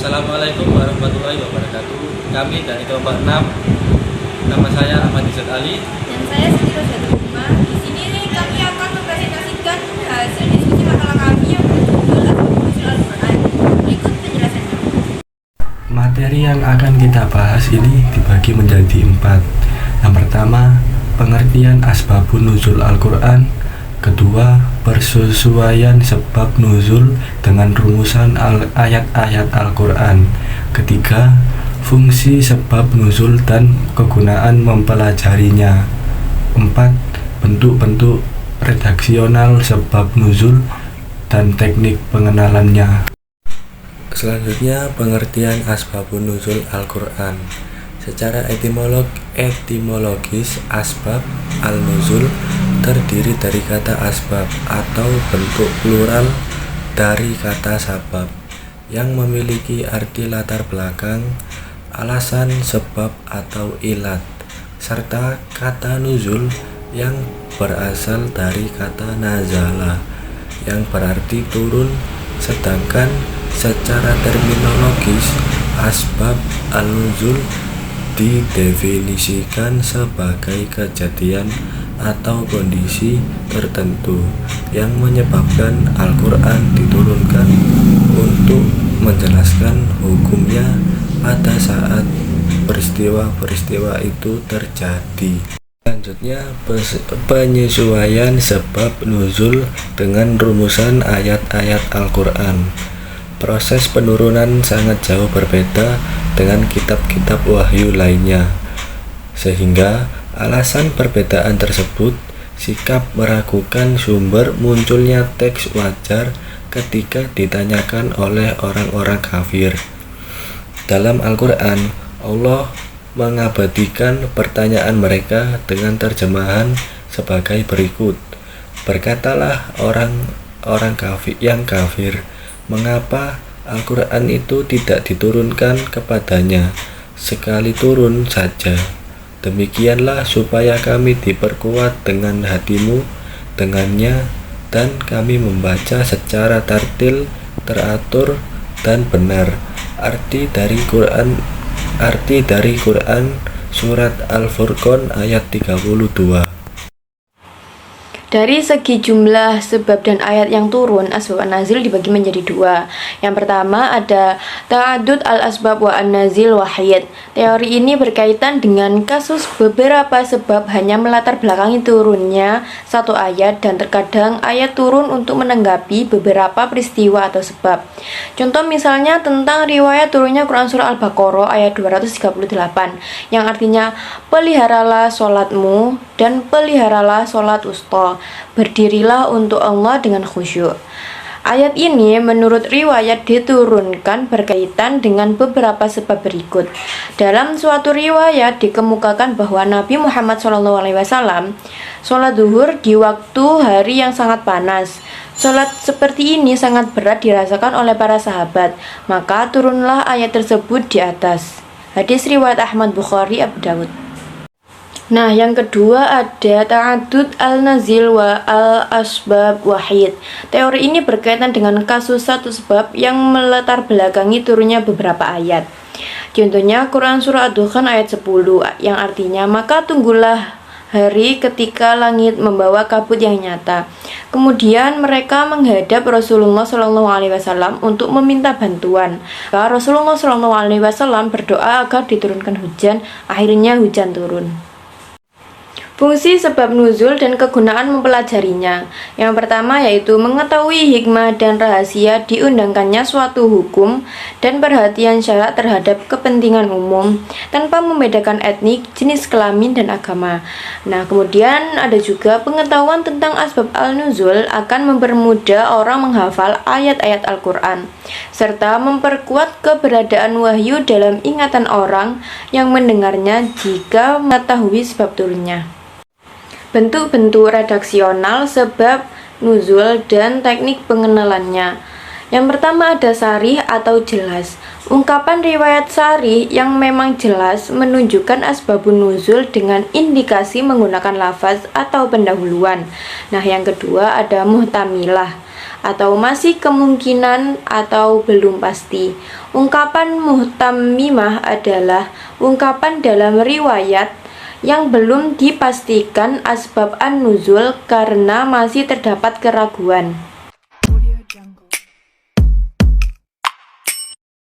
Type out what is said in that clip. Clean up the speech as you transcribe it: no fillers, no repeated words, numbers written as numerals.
Assalamualaikum warahmatullahi wabarakatuh. Kami dari kelompok 6. Nama saya Ahmad Izzat Ali. Dan saya Siti Rosatul Hikmah. Di sini kami akan mempresentasikan hasil diskusi makalah kami yang berjudul Asbabun Al-Quran. Berikut penjelasannya. Materi yang akan kita bahas ini dibagi menjadi 4. Yang pertama, pengertian asbabun nuzul Al-Quran. Kedua, persesuaian sebab nuzul dengan rumusan ayat-ayat Al-Quran. Ketiga, fungsi sebab nuzul dan kegunaan mempelajarinya. 4. Bentuk-bentuk redaksional sebab nuzul dan teknik pengenalannya. Selanjutnya, pengertian asbabun nuzul Al-Quran. Secara etimologis, asbab al-nuzul terdiri dari kata asbab atau bentuk plural dari kata sabab yang memiliki arti latar belakang, alasan, sebab atau ilat, serta kata nuzul yang berasal dari kata nazala yang berarti turun. Sedangkan secara terminologis, asbab al-nuzul didefinisikan sebagai kejadian atau kondisi tertentu yang menyebabkan Al-Quran diturunkan untuk menjelaskan hukumnya pada saat peristiwa-peristiwa itu terjadi. Selanjutnya, penyesuaian sebab nuzul dengan rumusan ayat-ayat Al-Quran. Proses penurunan sangat jauh berbeda dengan kitab-kitab wahyu lainnya, sehingga alasan perbedaan tersebut sikap meragukan sumber munculnya teks wajar ketika ditanyakan oleh orang-orang kafir. Dalam Al-Quran, Allah mengabadikan pertanyaan mereka dengan terjemahan sebagai berikut. Berkatalah orang-orang kafir, mengapa Al-Quran itu tidak diturunkan kepadanya sekali turun saja? Demikianlah supaya kami diperkuat dengan hatimu dengannya, dan kami membaca secara tartil, teratur, dan benar. Arti dari Quran surat Al-Furqan ayat 32. Dari segi jumlah sebab dan ayat yang turun, asbab an-nazil dibagi menjadi 2. Yang pertama ada ta'adud al-asbab wa an-nazil wahid. Teori ini berkaitan dengan kasus beberapa sebab hanya melatar belakangi turunnya satu ayat, dan terkadang ayat turun untuk menanggapi beberapa peristiwa atau sebab. Contoh misalnya tentang riwayat turunnya Quran surah Al-Baqarah ayat 238 yang artinya peliharalah sholatmu dan peliharalah sholat wusta. Berdirilah untuk Allah dengan khusyuk. Ayat ini menurut riwayat diturunkan berkaitan dengan beberapa sebab berikut. Dalam suatu riwayat dikemukakan bahwa Nabi Muhammad SAW sholat zuhur di waktu hari yang sangat panas. Sholat seperti ini sangat berat dirasakan oleh para sahabat, maka turunlah ayat tersebut di atas. Hadis riwayat Ahmad, Bukhari, Abu Dawud. Nah, yang kedua ada ta'adud al-nazil wa al-asbab wahid. Teori ini berkaitan dengan kasus satu sebab yang melatar belakangi turunnya beberapa ayat. Contohnya Quran surah Ad-Dukhan ayat 10 yang artinya maka tunggulah hari ketika langit membawa kabut yang nyata. Kemudian mereka menghadap Rasulullah SAW untuk meminta bantuan. Rasulullah SAW berdoa agar diturunkan hujan. Akhirnya hujan turun. Fungsi sebab nuzul dan kegunaan mempelajarinya. Yang pertama yaitu mengetahui hikmah dan rahasia diundangkannya suatu hukum dan perhatian syarak terhadap kepentingan umum tanpa membedakan etnik, jenis kelamin, dan agama. Nah, kemudian ada juga pengetahuan tentang asbab al-nuzul akan mempermudah orang menghafal ayat-ayat Al-Quran serta memperkuat keberadaan wahyu dalam ingatan orang yang mendengarnya jika mengetahui sebab turunnya. Bentuk-bentuk redaksional sebab nuzul dan teknik pengenalannya. Yang pertama ada sarih atau jelas. Ungkapan riwayat sharih yang memang jelas menunjukkan asbabun nuzul dengan indikasi menggunakan lafaz atau pendahuluan. Nah, yang kedua ada muhtamilah atau masih kemungkinan atau belum pasti. Ungkapan muhtamimah adalah ungkapan dalam riwayat yang belum dipastikan asbab an-nuzul karena masih terdapat keraguan.